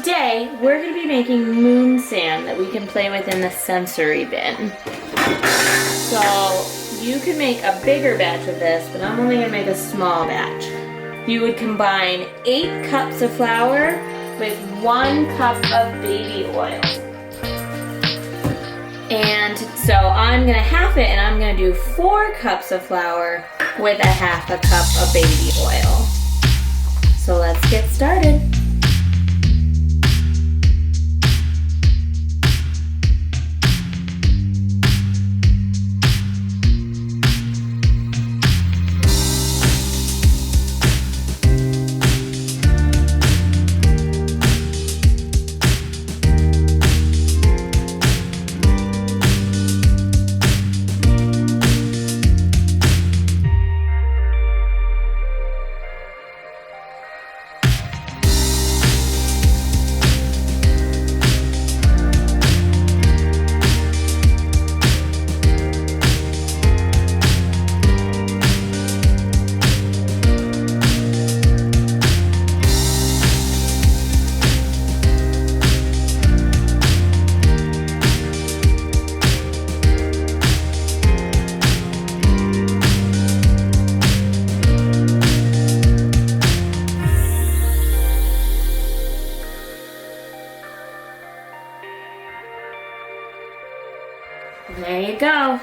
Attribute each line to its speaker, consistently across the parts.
Speaker 1: today we're going to be making moon sand that we can play with in the sensory bin. So you can make a bigger batch of this, but I'm only going to make a small batch. You would combine 8 cups of flour with 1 cup of baby oil. And so I'm going to half it, and I'm going to do 4 cups of flour with a half a cup of baby oil. So let's get started. There you go.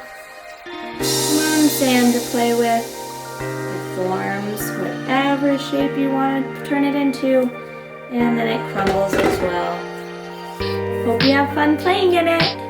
Speaker 1: Moon sand to play with. It forms whatever shape you want to turn it into, and then it crumbles as well. Hope you have fun playing in it.